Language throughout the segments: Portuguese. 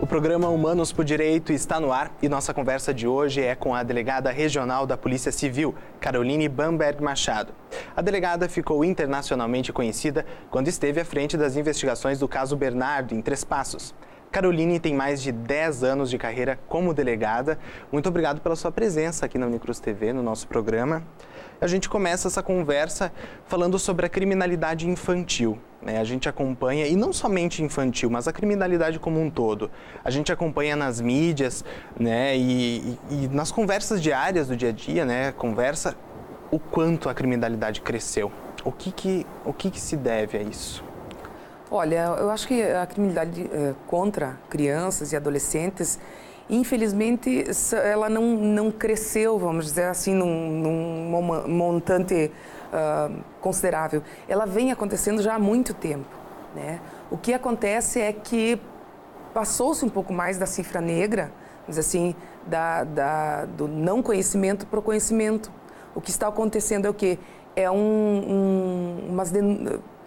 programa Humanos por Direito está no ar e nossa conversa de hoje é com a delegada regional da Polícia Civil, Caroline Bamberg Machado. A delegada ficou internacionalmente conhecida quando esteve à frente das investigações do caso Bernardo, em Três Passos. Caroline tem mais de 10 anos de carreira como delegada. Muito obrigado pela sua presença aqui na Unicruz TV, no nosso programa. A gente começa essa conversa falando sobre a criminalidade infantil. A gente acompanha, e não somente infantil, mas a criminalidade como um todo. A gente acompanha nas mídias, e nas conversas diárias do dia a dia, conversa o quanto a criminalidade cresceu. O que se deve a isso? Olha, eu acho que a criminalidade contra crianças e adolescentes, infelizmente, ela não cresceu, vamos dizer assim, num montante considerável. Ela vem acontecendo já há muito tempo, né? O que acontece é que passou-se um pouco mais da cifra negra, vamos dizer assim, do não conhecimento para o conhecimento. O que está acontecendo é o quê?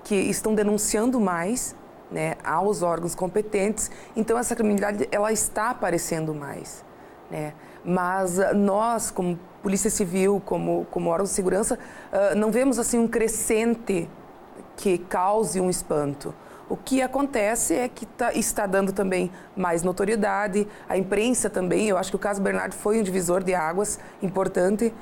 Que estão denunciando mais, né, aos órgãos competentes, então essa criminalidade ela está aparecendo mais, né? Mas nós, como Polícia Civil, como órgão de segurança, não vemos assim um crescente que cause um espanto. O que acontece é que está dando também mais notoriedade, a imprensa também. Eu acho que o caso Bernardo foi um divisor de águas importante,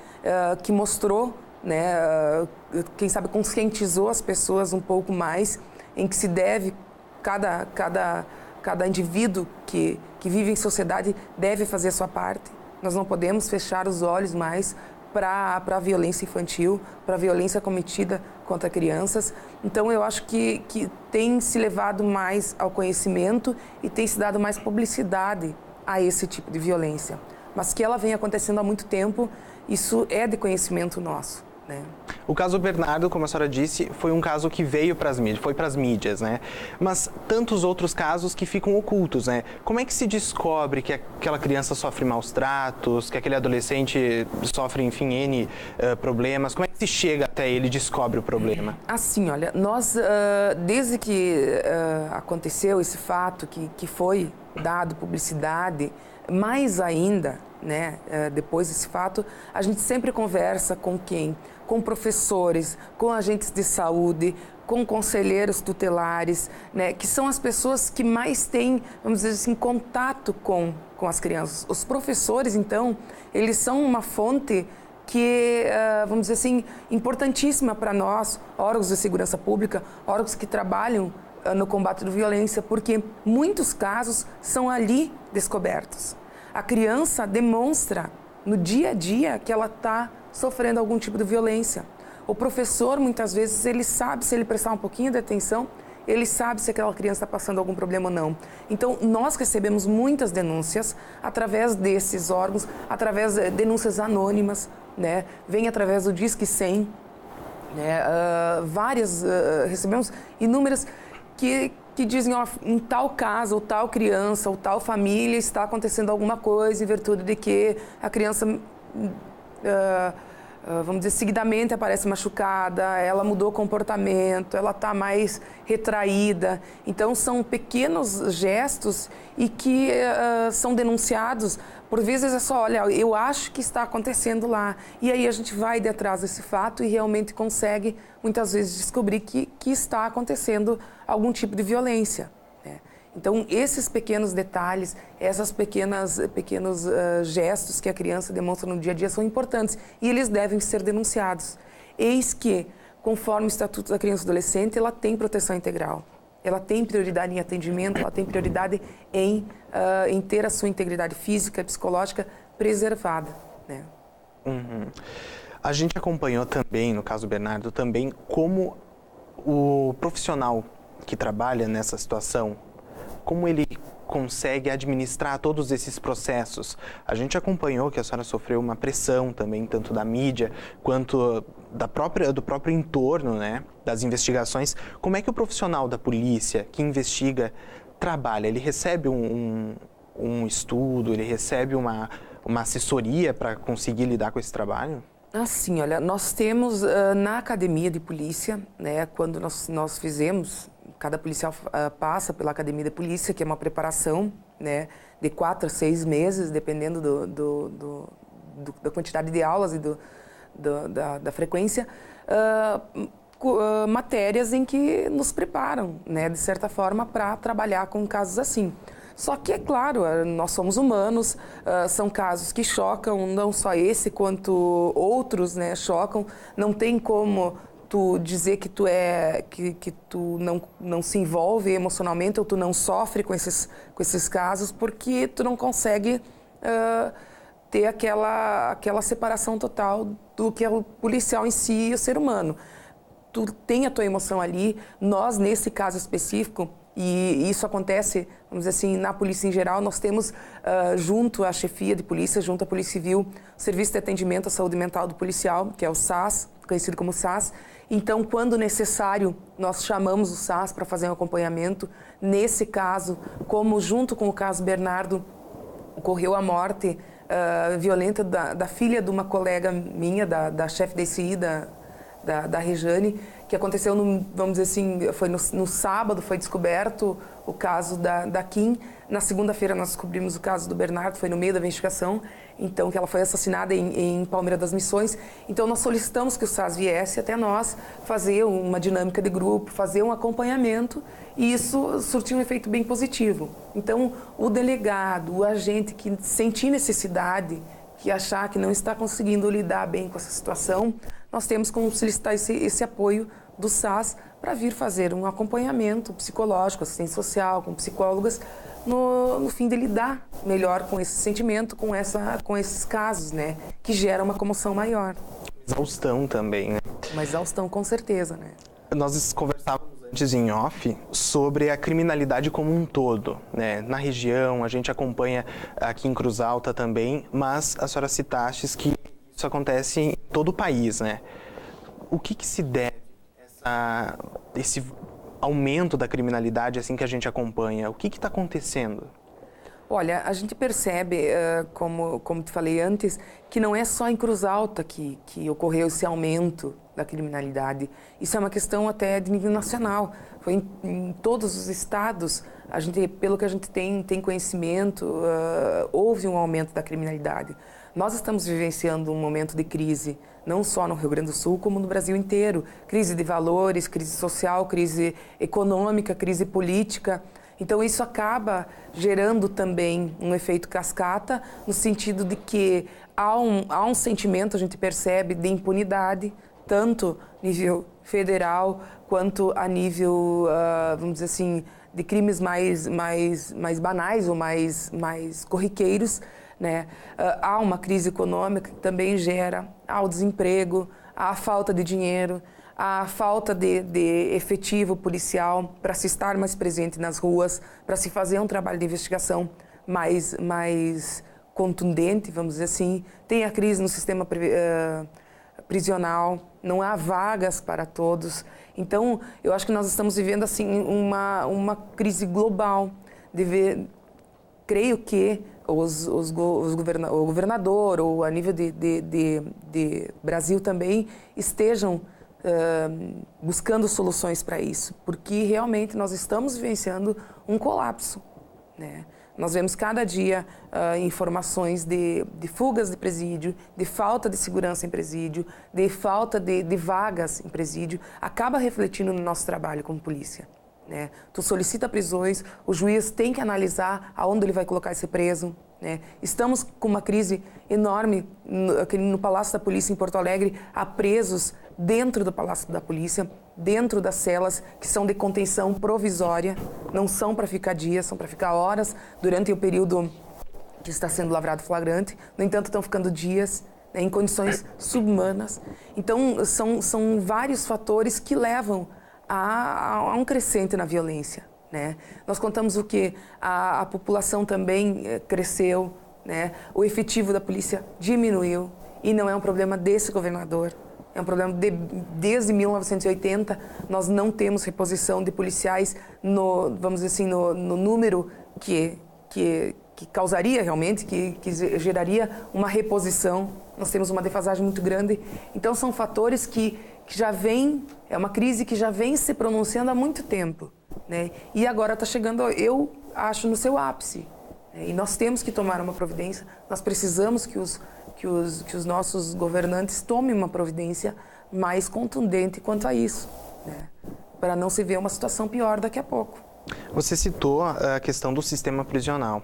que mostrou, né, quem sabe conscientizou as pessoas um pouco mais em que se deve, cada indivíduo que vive em sociedade deve fazer a sua parte. Nós não podemos fechar os olhos mais para a violência infantil, para a violência cometida contra crianças. Então eu acho que tem se levado mais ao conhecimento e tem se dado mais publicidade a esse tipo de violência. Mas que ela vem acontecendo há muito tempo, isso é de conhecimento nosso, né? O caso Bernardo, como a senhora disse, foi um caso que veio para as mídias, foi para as mídias, né? Mas tantos outros casos que ficam ocultos, né? Como é que se descobre que aquela criança sofre maus tratos, que aquele adolescente sofre, enfim, N problemas? Como é que se chega até ele e descobre o problema? Assim, olha, nós, desde que aconteceu esse fato, que foi dado publicidade, mais ainda, né, depois desse fato, a gente sempre conversa com quem? Com professores, com agentes de saúde, com conselheiros tutelares, né, que são as pessoas que mais têm, vamos dizer assim, contato com as crianças. Os professores, então, eles são uma fonte que, vamos dizer assim, importantíssima para nós, órgãos de segurança pública, órgãos que trabalham no combate da violência, porque muitos casos são ali descobertos. A criança demonstra no dia a dia que ela está sofrendo algum tipo de violência. O professor, muitas vezes, ele sabe, se ele prestar um pouquinho de atenção, ele sabe se aquela criança está passando algum problema ou não. Então, nós recebemos muitas denúncias através desses órgãos, através de denúncias anônimas, né? Vem através do Disque 100, né? Recebemos inúmeras que dizem, ó, em tal caso, ou tal criança, ou tal família está acontecendo alguma coisa em virtude de que a criança, vamos dizer, seguidamente aparece machucada, ela mudou o comportamento, ela está mais retraída. Então, são pequenos gestos e que são denunciados. Por vezes é só, olha, eu acho que está acontecendo lá. E aí a gente vai de atrás desse fato e realmente consegue, muitas vezes, descobrir que está acontecendo algum tipo de violência, né? Então, esses pequenos detalhes, esses pequenos gestos que a criança demonstra no dia a dia são importantes e eles devem ser denunciados. Eis que, conforme o Estatuto da Criança e do Adolescente, ela tem proteção integral. Ela tem prioridade em atendimento, ela tem prioridade em ter a sua integridade física e psicológica preservada, né? Uhum. A gente acompanhou também, no caso Bernardo, também como o profissional que trabalha nessa situação, como ele consegue administrar todos esses processos. A gente acompanhou que a senhora sofreu uma pressão também, tanto da mídia quanto do próprio entorno, né, das investigações. Como é que o profissional da polícia que investiga trabalha? Ele recebe um estudo, ele recebe uma assessoria para conseguir lidar com esse trabalho? Assim, olha, nós temos na academia de polícia, né, quando nós fizemos cada policial passa pela Academia de Polícia, que é uma preparação, né, de 4 a 6 meses, dependendo da quantidade de aulas e da frequência, matérias em que nos preparam, né, de certa forma, para trabalhar com casos assim. Só que, é claro, nós somos humanos, são casos que chocam, não só esse, quanto outros, né, chocam. Não tem como tu dizer que tu não se envolve emocionalmente ou tu não sofre com esses casos, porque tu não consegue ter aquela separação total do que é o policial em si e o ser humano. Tu tem a tua emoção ali. Nós, nesse caso específico, e isso acontece, vamos dizer assim, na polícia em geral, nós temos junto à chefia de polícia, junto à Polícia Civil, o Serviço de Atendimento à Saúde Mental do Policial, que é o SAS, conhecido como SAS. Então, quando necessário, nós chamamos o SAS para fazer um acompanhamento. Nesse caso, como junto com o caso Bernardo, ocorreu a morte violenta da filha de uma colega minha, da chefe da ICI, da Rejane, que aconteceu, vamos dizer assim, foi no sábado, foi descoberto o caso da Kim. Na segunda-feira nós descobrimos o caso do Bernardo, foi no meio da investigação, então que ela foi assassinada em Palmeira das Missões. Então nós solicitamos que o SAS viesse até nós fazer uma dinâmica de grupo, fazer um acompanhamento, e isso surtiu um efeito bem positivo. Então o delegado, o agente que sentir necessidade, que achar que não está conseguindo lidar bem com essa situação, nós temos como solicitar esse apoio do SAS para vir fazer um acompanhamento psicológico, assistência social, com psicólogas, no fim de lidar melhor com esse sentimento, com esses casos, né, que geram uma comoção maior. Exaustão também, né? Uma exaustão, com certeza, né? Nós conversávamos antes em off sobre a criminalidade como um todo, né? Na região, a gente acompanha aqui em Cruz Alta também, mas a senhora citaste que isso acontece em todo o país, né? O que se deve esse aumento da criminalidade assim que a gente acompanha? O que está acontecendo? Olha, a gente percebe, como te falei antes, que não é só em Cruz Alta que ocorreu esse aumento da criminalidade. Isso é uma questão até de nível nacional. Foi em todos os estados, pelo que a gente tem conhecimento, houve um aumento da criminalidade. Nós estamos vivenciando um momento de crise, não só no Rio Grande do Sul, como no Brasil inteiro. Crise de valores, crise social, crise econômica, crise política. Então, isso acaba gerando também um efeito cascata, no sentido de que há um sentimento, a gente percebe, de impunidade, tanto a nível federal quanto a nível, vamos dizer assim, de crimes mais banais ou mais corriqueiros, né? Há uma crise econômica que também gera o desemprego, a falta de dinheiro, a falta de efetivo policial para se estar mais presente nas ruas, para se fazer um trabalho de investigação mais contundente, vamos dizer assim. Tem a crise no sistema prisional, não há vagas para todos. Então, eu acho que nós estamos vivendo assim uma crise global. Creio que o governador ou a nível de Brasil também estejam buscando soluções para isso, porque realmente nós estamos vivenciando um colapso, né? Nós vemos cada dia informações de fugas de presídio, de falta de segurança em presídio, de falta de vagas em presídio. Acaba refletindo no nosso trabalho como polícia, né? Tu solicita prisões, o juiz tem que analisar aonde ele vai colocar esse preso, né? Estamos com uma crise enorme no Palácio da Polícia em Porto Alegre. Há presos dentro do Palácio da Polícia, dentro das celas que são de contenção provisória, não são para ficar dias, são para ficar horas durante o período que está sendo lavrado flagrante. No entanto, estão ficando dias, né, em condições subhumanas. Então, são vários fatores que levam a um crescente na violência, né? Nós contamos o que a população também cresceu, né? O efetivo da polícia diminuiu, e não é um problema desse governador. É um problema desde 1980, nós não temos reposição de policiais vamos dizer assim, no número que causaria realmente, que geraria uma reposição. Nós temos uma defasagem muito grande. Então, são fatores que que já vem, é uma crise que já vem se pronunciando há muito tempo, né? E agora está chegando, eu acho, no seu ápice. E nós temos que tomar uma providência, nós precisamos que os nossos governantes tomem uma providência mais contundente quanto a isso, né? Para não se ver uma situação pior daqui a pouco. Você citou a questão do sistema prisional.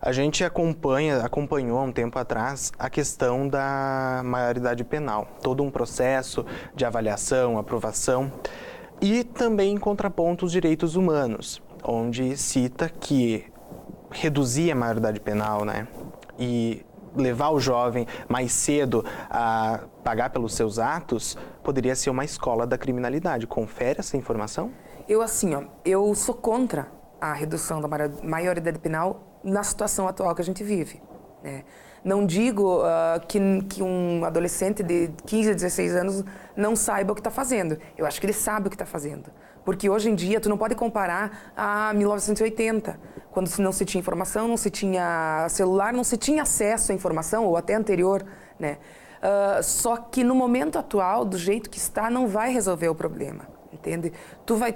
A gente acompanhou há um tempo atrás a questão da maioridade penal, todo um processo de avaliação, aprovação e também em contraponto os direitos humanos, onde cita que reduzir a maioridade penal, né, e levar o jovem mais cedo a pagar pelos seus atos poderia ser uma escola da criminalidade. Confere essa informação? Eu sou contra a redução da maioridade penal na situação atual que a gente vive, né? Não digo que um adolescente de 15 a 16 anos não saiba o que está fazendo. Eu acho que ele sabe o que está fazendo. Porque hoje em dia, tu não pode comparar a 1980, quando não se tinha informação, não se tinha celular, não se tinha acesso à informação, ou até anterior, né? Só que no momento atual, do jeito que está, não vai resolver o problema, entende? Tu vai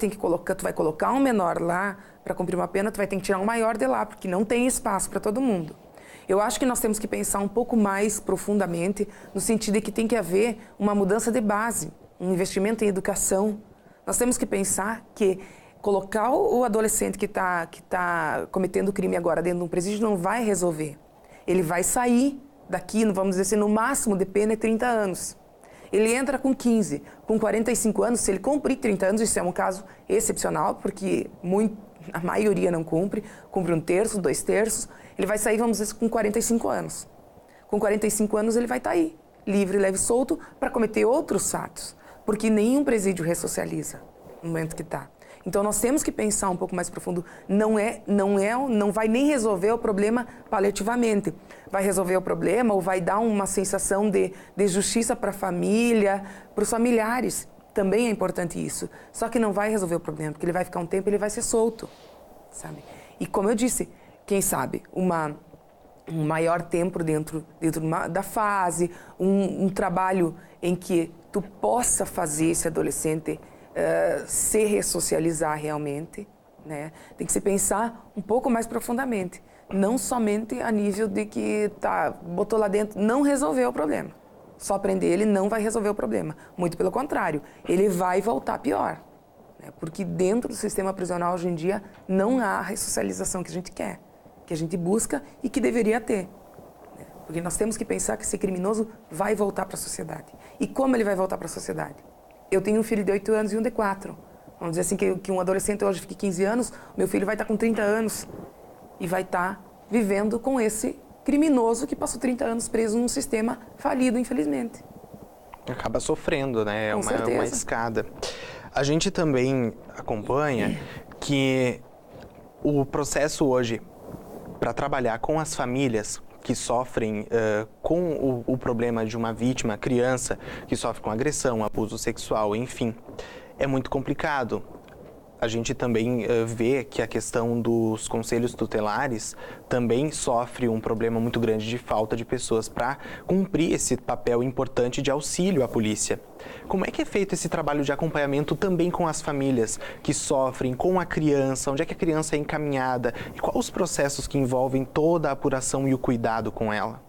colocar um menor lá para cumprir uma pena, tu vai ter que tirar um maior de lá, porque não tem espaço para todo mundo. Eu acho que nós temos que pensar um pouco mais profundamente, no sentido de que tem que haver uma mudança de base, um investimento em educação. Nós temos que pensar que colocar o adolescente que tá cometendo crime agora dentro de um presídio não vai resolver. Ele vai sair daqui, vamos dizer assim, no máximo de pena é 30 anos. Ele entra com 15, com 45 anos, se ele cumprir 30 anos, isso é um caso excepcional, porque a maioria não cumpre 1/3, 2/3, ele vai sair, vamos dizer, com 45 anos. Com 45 anos ele vai estar aí, livre, leve e solto, para cometer outros atos, porque nenhum presídio ressocializa no momento que está. Então nós temos que pensar um pouco mais profundo. Não vai nem resolver o problema paliativamente. Vai resolver o problema ou vai dar uma sensação de justiça para a família, para os familiares. Também é importante isso. Só que não vai resolver o problema, porque ele vai ficar um tempo e ele vai ser solto, sabe? E como eu disse, quem sabe um maior tempo dentro da fase, um trabalho em que tu possa fazer esse adolescente se ressocializar realmente, né? Tem que se pensar um pouco mais profundamente, não somente a nível de que botou lá dentro, não resolveu o problema. Só prender ele não vai resolver o problema. Muito pelo contrário, ele vai voltar pior, né? Porque dentro do sistema prisional hoje em dia não há a ressocialização que a gente quer, que a gente busca e que deveria ter, né? Porque nós temos que pensar que esse criminoso vai voltar para a sociedade. E como ele vai voltar para a sociedade? Eu tenho um filho de 8 anos e um de 4. Vamos dizer assim que um adolescente hoje fique 15 anos, meu filho vai estar com 30 anos e vai estar vivendo com esse criminoso que passou 30 anos preso num sistema falido, infelizmente. Acaba sofrendo, né? É uma escada. A gente também acompanha que o processo hoje para trabalhar com as famílias que sofrem com o problema de uma vítima, criança, que sofre com agressão, abuso sexual, enfim, é muito complicado. A gente também vê que a questão dos conselhos tutelares também sofre um problema muito grande de falta de pessoas para cumprir esse papel importante de auxílio à polícia. Como é que é feito esse trabalho de acompanhamento também com as famílias que sofrem, com a criança? Onde é que a criança é encaminhada? E quais os processos que envolvem toda a apuração e o cuidado com ela?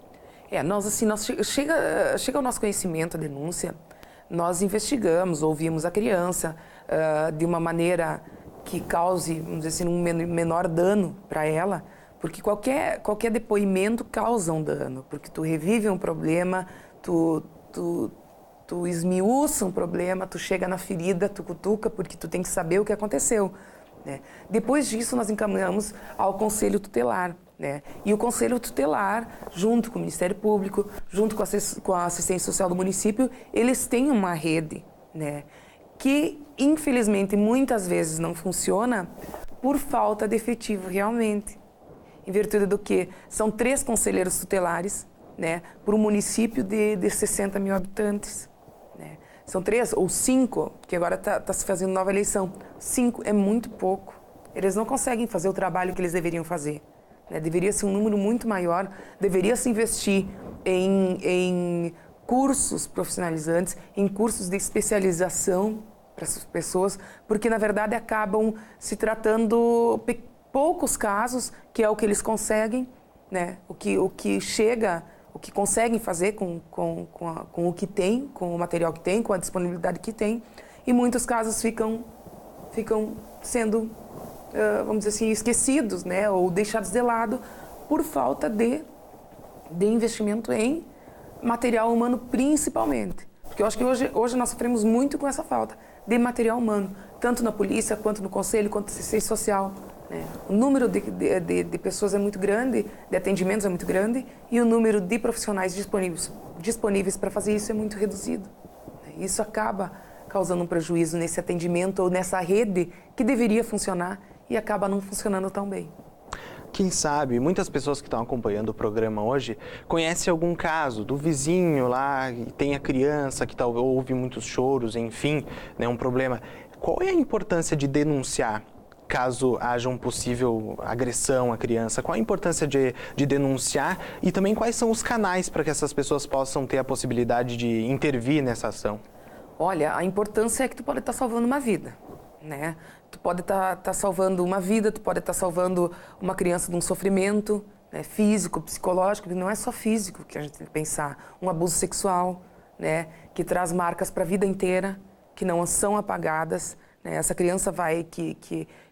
Chega ao nosso conhecimento a denúncia, nós investigamos, ouvimos a criança de uma maneira que cause, vamos dizer assim, um menor dano para ela, porque qualquer depoimento causa um dano, porque tu revive um problema, tu esmiuça um problema, tu chega na ferida, tu cutuca, porque tu tem que saber o que aconteceu, né? Depois disso, nós encaminhamos ao Conselho Tutelar, né? E o Conselho Tutelar, junto com o Ministério Público, junto com a assistência social do município, eles têm uma rede, né? Que, infelizmente, muitas vezes não funciona por falta de efetivo realmente. Em virtude do que são 3 conselheiros tutelares, né? Por um município de 60 mil habitantes, né? São 3 ou 5, que agora está se fazendo nova eleição. 5 é muito pouco. Eles não conseguem fazer o trabalho que eles deveriam fazer, né? Deveria ser um número muito maior, deveria se investir em cursos profissionalizantes, em cursos de especialização para essas pessoas, porque na verdade acabam se tratando poucos casos, que é o que eles conseguem, né? O que chega, o que conseguem fazer com o que tem, com o material que tem, com a disponibilidade que tem, e muitos casos ficam sendo, vamos dizer assim, esquecidos, né? Ou deixados de lado por falta de investimento em material humano, principalmente. Porque eu acho que hoje nós sofremos muito com essa falta de material humano, tanto na polícia, quanto no conselho, quanto na assistência social, né? O número de pessoas é muito grande, de atendimentos é muito grande, e o número de profissionais disponíveis para fazer isso é muito reduzido. Isso acaba causando um prejuízo nesse atendimento ou nessa rede que deveria funcionar e acaba não funcionando tão bem. Quem sabe, muitas pessoas que estão acompanhando o programa hoje conhecem algum caso do vizinho lá, que tem a criança, que houve muitos choros, enfim, né, um problema. Qual é a importância de denunciar caso haja uma possível agressão à criança? Qual a importância de denunciar e também quais são os canais para que essas pessoas possam ter a possibilidade de intervir nessa ação? Olha, a importância é que tu pode estar salvando uma vida, né? Tu pode estar salvando uma vida, tu pode estar salvando uma criança de um sofrimento, né, físico, psicológico, não é só físico que a gente tem que pensar. Um abuso sexual, né, que traz marcas para a vida inteira, que não são apagadas, né? Essa criança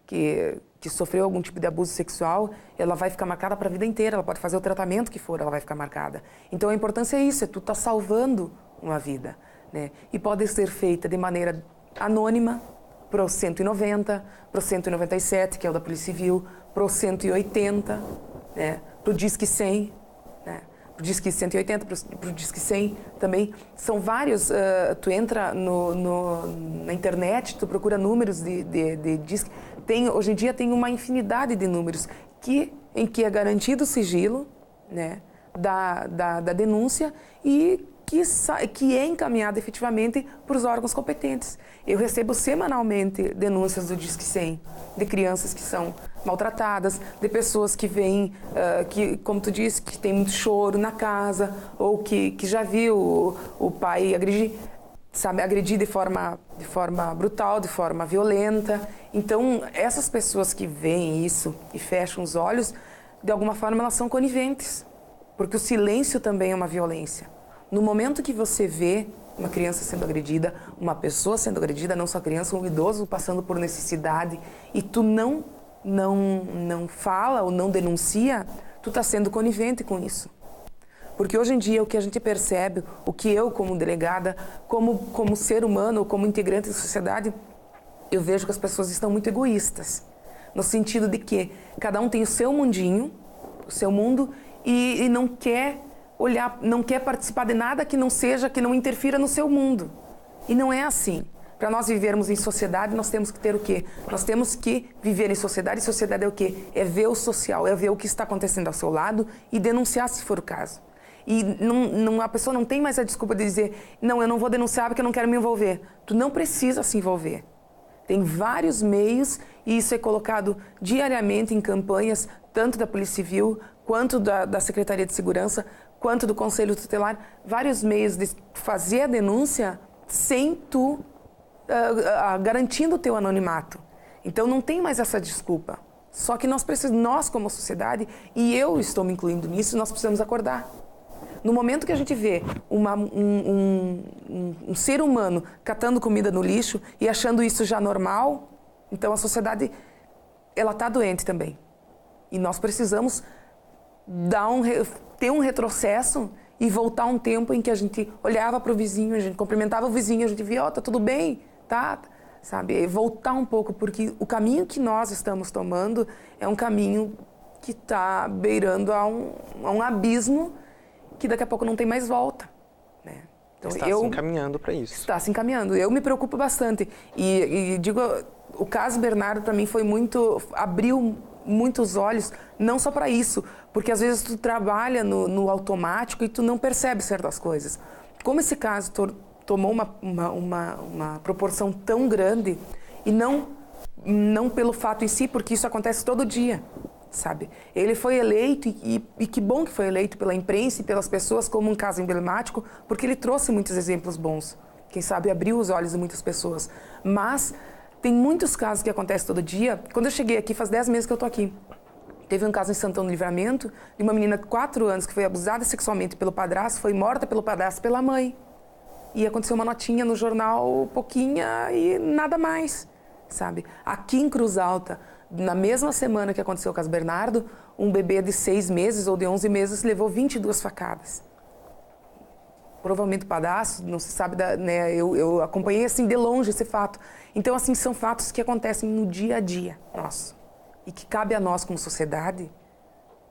que sofreu algum tipo de abuso sexual, ela vai ficar marcada para a vida inteira, ela pode fazer o tratamento que for, ela vai ficar marcada. Então a importância é isso, é tu estar salvando uma vida, né? E pode ser feita de maneira anônima, para o 190, para o 197, que é o da Polícia Civil, para o 180, né? Para o Disque 100, né? Para o Disque 180, para o Disque 100 também. São vários, tu entra na internet, tu procura números de Disque. Hoje em dia tem uma infinidade de números em que é garantido o sigilo, né, da denúncia e que é encaminhada efetivamente para os órgãos competentes. Eu recebo semanalmente denúncias do Disque 100 de crianças que são maltratadas, de pessoas que vêm, que, como tu disse, que tem muito choro na casa, ou que já viu o pai agredir de forma brutal, de forma violenta. Então, essas pessoas que veem isso e fecham os olhos, de alguma forma elas são coniventes, porque o silêncio também é uma violência. No momento que você vê uma criança sendo agredida, uma pessoa sendo agredida, não só criança, um idoso passando por necessidade, e tu não fala ou não denuncia, tu está sendo conivente com isso. Porque hoje em dia o que a gente percebe, o que eu como delegada, como ser humano, como integrante da sociedade, eu vejo que as pessoas estão muito egoístas. No sentido de que cada um tem o seu mundinho, o seu mundo, e não quer olhar, não quer participar de nada que não interfira no seu mundo. E não é assim. Para nós vivermos em sociedade, nós temos que ter o quê? Nós temos que viver em sociedade. E sociedade é o quê? É ver o social, é ver o que está acontecendo ao seu lado e denunciar se for o caso. E a pessoa não tem mais a desculpa de dizer, não, eu não vou denunciar porque eu não quero me envolver. Tu não precisa se envolver. Tem vários meios e isso é colocado diariamente em campanhas, tanto da Polícia Civil, quanto da Secretaria de Segurança, quanto do Conselho Tutelar, vários meios de fazer a denúncia sem tu garantindo o teu anonimato. Então não tem mais essa desculpa. Só que nós como sociedade, e eu estou me incluindo nisso, nós precisamos acordar. No momento que a gente vê um ser humano catando comida no lixo e achando isso já normal, então a sociedade ela está doente também. E nós precisamos ter um retrocesso e voltar um tempo em que a gente olhava para o vizinho, a gente cumprimentava o vizinho, a gente via, tá tudo bem, tá? Sabe? E voltar um pouco, porque o caminho que nós estamos tomando é um caminho que está beirando a um abismo que daqui a pouco não tem mais volta, né? Então, está se encaminhando para isso. Está se encaminhando. Eu me preocupo bastante. E digo, o caso Bernardo para mim abriu muitos olhos, não só para isso, porque às vezes tu trabalha no automático e tu não percebe certas coisas. Como esse caso tomou uma proporção tão grande, e não pelo fato em si, porque isso acontece todo dia. sabe? Ele foi eleito e que bom que foi eleito pela imprensa e pelas pessoas como um caso emblemático, porque ele trouxe muitos exemplos bons. Quem sabe abriu os olhos de muitas pessoas. Mas tem muitos casos que acontecem todo dia. Quando eu cheguei aqui, faz 10 meses que eu tô aqui. Teve um caso em Santana do Livramento, de uma menina de 4 anos que foi abusada sexualmente pelo padrasto, foi morta pelo padrasto pela mãe. E aconteceu uma notinha no jornal, pouquinha, e nada mais, sabe? Aqui em Cruz Alta, na mesma semana que aconteceu o caso Bernardo, um bebê de 6 meses ou de 11 meses levou 22 facadas. Provavelmente o padrasto, não se sabe, né? Eu acompanhei assim de longe esse fato. Então, assim, são fatos que acontecem no dia a dia nosso. E que cabe a nós, como sociedade,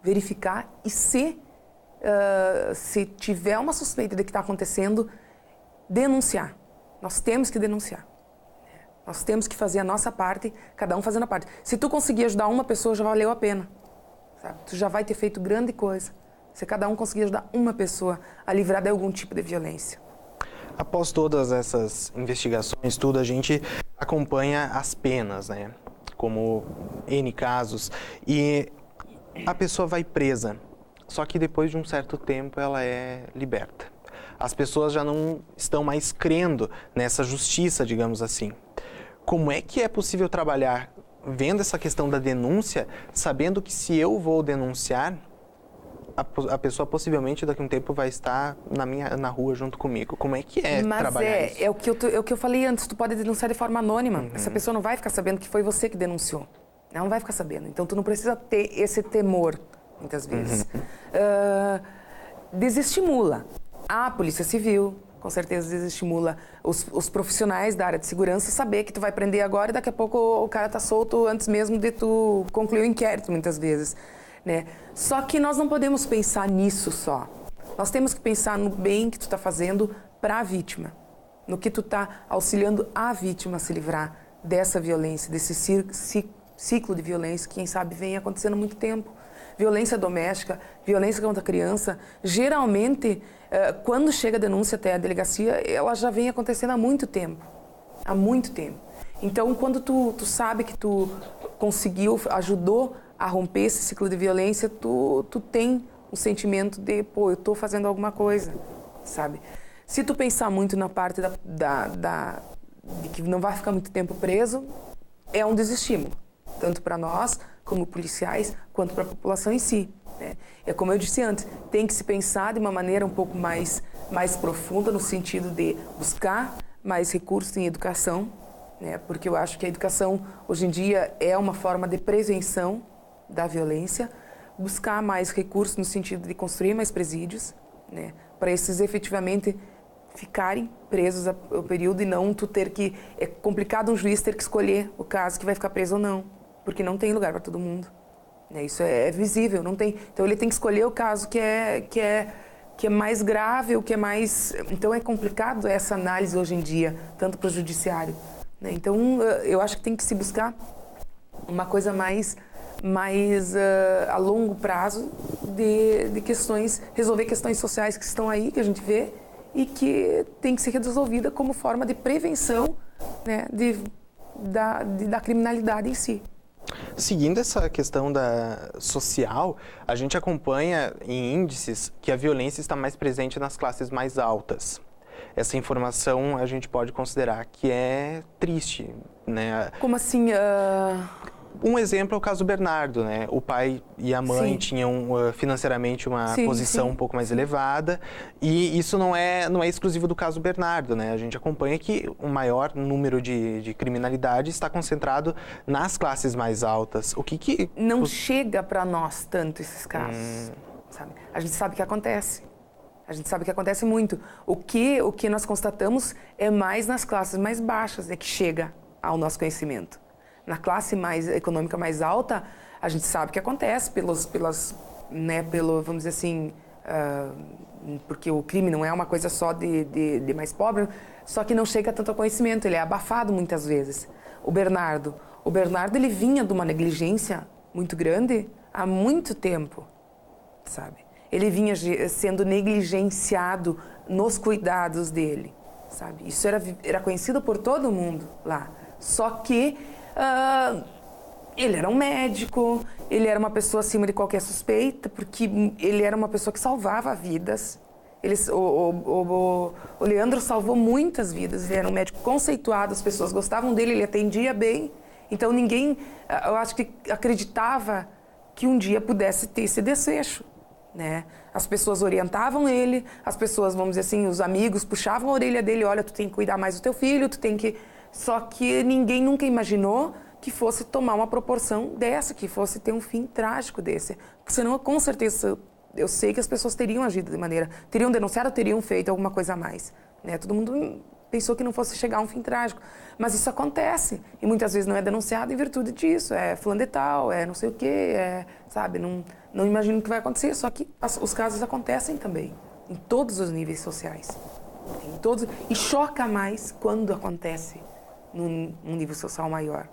verificar e se tiver uma suspeita de que está acontecendo, denunciar. Nós temos que denunciar. Nós temos que fazer a nossa parte, cada um fazendo a parte. Se tu conseguir ajudar uma pessoa, já valeu a pena. Sabe? Tu já vai ter feito grande coisa. Se cada um conseguir ajudar uma pessoa a livrar de algum tipo de violência. Após todas essas investigações, tudo, a gente acompanha as penas, né? Como N casos, e a pessoa vai presa, só que depois de um certo tempo ela é liberta. As pessoas já não estão mais crendo nessa justiça, digamos assim. Como é que é possível trabalhar vendo essa questão da denúncia, sabendo que se eu vou denunciar, a pessoa possivelmente daqui a um tempo vai estar na rua junto comigo? Como é que é trabalhar isso? É o que eu falei antes, tu pode denunciar de forma anônima. Essa pessoa não vai ficar sabendo que foi você que denunciou. Ela não vai ficar sabendo. Então, tu não precisa ter esse temor, muitas vezes. Desestimula a Polícia Civil, com certeza desestimula os profissionais da área de segurança saber que tu vai prender agora e daqui a pouco o cara tá solto antes mesmo de tu concluir o inquérito, muitas vezes. Né? Só que nós não podemos pensar nisso só. Nós temos que pensar no bem que tu está fazendo para a vítima, no que tu está auxiliando a vítima a se livrar dessa violência, desse ciclo de violência que, quem sabe, vem acontecendo há muito tempo. Violência doméstica, violência contra a criança, geralmente, quando chega a denúncia até a delegacia, ela já vem acontecendo há muito tempo. Há muito tempo. Então, quando tu sabe que tu conseguiu, ajudou a romper esse ciclo de violência, tu tem um sentimento de, pô, eu estou fazendo alguma coisa, sabe? Se tu pensar muito na parte de que não vai ficar muito tempo preso, é um desestímulo, tanto para nós, como policiais, quanto para a população em si. Né? É como eu disse antes, tem que se pensar de uma maneira um pouco mais profunda, no sentido de buscar mais recursos em educação, né? Porque eu acho que a educação, hoje em dia, é uma forma de prevenção da violência, buscar mais recursos no sentido de construir mais presídios, né, para esses efetivamente ficarem presos ao período e não tu ter que... É complicado um juiz ter que escolher o caso que vai ficar preso ou não, porque não tem lugar para todo mundo. Né, isso é visível, não tem... Então ele tem que escolher o caso que é mais grave, o que é mais... Então é complicado essa análise hoje em dia, tanto para o judiciário. Né? Então eu acho que tem que se buscar uma coisa mais a longo prazo de questões, resolver questões sociais que estão aí, que a gente vê, e que tem que ser resolvida como forma de prevenção, né, da criminalidade em si. Seguindo essa questão social, a gente acompanha em índices que a violência está mais presente nas classes mais altas. Essa informação a gente pode considerar que é triste, né? Como assim? Um exemplo é o caso Bernardo, né? O pai e a mãe tinham financeiramente uma posição um pouco mais elevada, e isso não é exclusivo do caso Bernardo, né? A gente acompanha que o maior número de criminalidade está concentrado nas classes mais altas. O que não chega para nós tanto esses casos, sabe? A gente sabe que acontece. A gente sabe que acontece muito. O que nós constatamos é mais nas classes mais baixas que chega ao nosso conhecimento. Na classe mais econômica mais alta, a gente sabe que acontece vamos dizer assim, porque o crime não é uma coisa só de mais pobre, só que não chega tanto ao conhecimento, ele é abafado muitas vezes. O Bernardo ele vinha de uma negligência muito grande há muito tempo, sabe? Ele vinha sendo negligenciado nos cuidados dele, sabe? Isso era conhecido por todo mundo lá. Só que ele era um médico, ele era uma pessoa acima de qualquer suspeita, porque ele era uma pessoa que salvava vidas. O Leandro salvou muitas vidas, ele era um médico conceituado, as pessoas gostavam dele, ele atendia bem. Então ninguém, eu acho que acreditava que um dia pudesse ter esse desfecho, né? As pessoas orientavam ele, as pessoas, vamos dizer assim, os amigos puxavam a orelha dele, olha, tu tem que cuidar mais do teu filho, tu tem que... Só que ninguém nunca imaginou que fosse tomar uma proporção dessa, que fosse ter um fim trágico desse. Porque senão, com certeza, eu sei que as pessoas teriam agido de maneira... Teriam denunciado, teriam feito alguma coisa a mais, né? Todo mundo pensou que não fosse chegar a um fim trágico. Mas isso acontece. E muitas vezes não é denunciado em virtude disso. É fulano de tal, é não sei o quê, sabe? Não imagino o que vai acontecer. Só que os casos acontecem também, em todos os níveis sociais. Em todos, e choca mais quando acontece num nível social maior,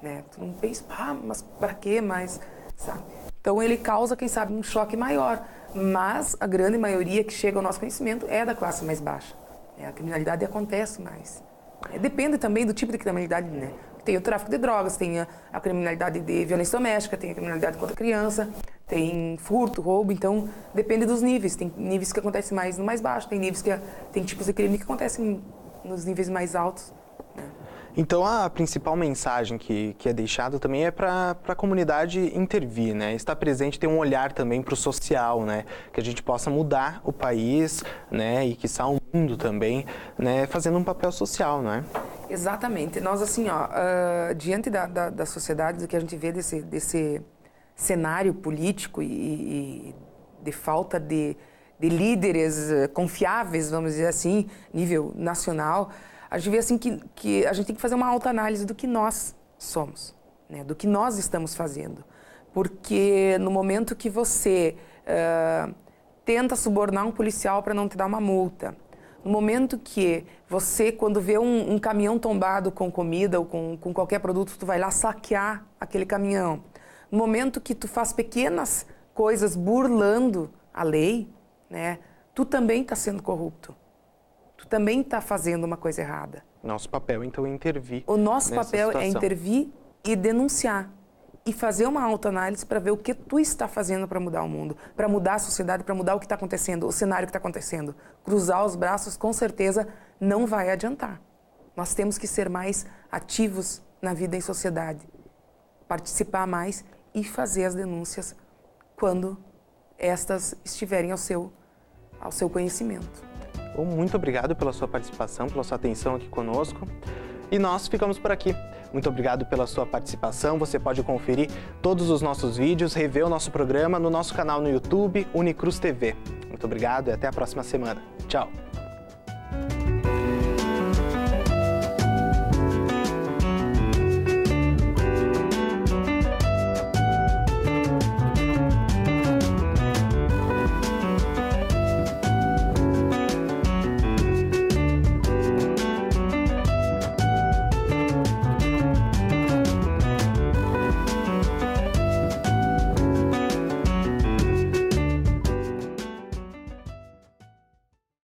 né? Tu não pensa, mas para quê? Mas, sabe? Então ele causa, quem sabe, um choque maior. Mas a grande maioria que chega ao nosso conhecimento é da classe mais baixa. A criminalidade acontece mais. Depende também do tipo de criminalidade, né? Tem o tráfico de drogas, tem a criminalidade de violência doméstica, tem a criminalidade contra a criança, tem furto, roubo, então depende dos níveis. Tem níveis que acontecem mais no mais baixo, tem níveis tem tipos de crime que acontecem nos níveis mais altos, né? Então, a principal mensagem que é deixada também é para a comunidade intervir, né? Estar presente, ter um olhar também para o social, né? Que a gente possa mudar o país, né? E quiçá o mundo também, né? Fazendo um papel social, não é? Exatamente. Nós, assim, diante da sociedade, do que a gente vê desse cenário político e de falta de líderes confiáveis, vamos dizer assim, nível nacional, a gente vê assim que a gente tem que fazer uma autoanálise do que nós somos, né? Do que nós estamos fazendo. Porque no momento que você tenta subornar um policial para não te dar uma multa, no momento que você, quando vê um caminhão tombado com comida ou com qualquer produto, tu vai lá saquear aquele caminhão, no momento que tu faz pequenas coisas burlando a lei, né? Tu também está sendo corrupto. Tu também está fazendo uma coisa errada. Nosso papel, então, é intervir. O nosso nessa papel situação. é intervir e denunciar. E fazer uma autoanálise para ver o que tu está fazendo para mudar o mundo, para mudar a sociedade, para mudar o que está acontecendo, o cenário que está acontecendo. Cruzar os braços, com certeza, não vai adiantar. Nós temos que ser mais ativos na vida em sociedade, participar mais e fazer as denúncias quando estas estiverem ao seu conhecimento. Muito obrigado pela sua participação, pela sua atenção aqui conosco. E nós ficamos por aqui. Muito obrigado pela sua participação. Você pode conferir todos os nossos vídeos, rever o nosso programa no nosso canal no YouTube, Unicruz TV. Muito obrigado e até a próxima semana. Tchau!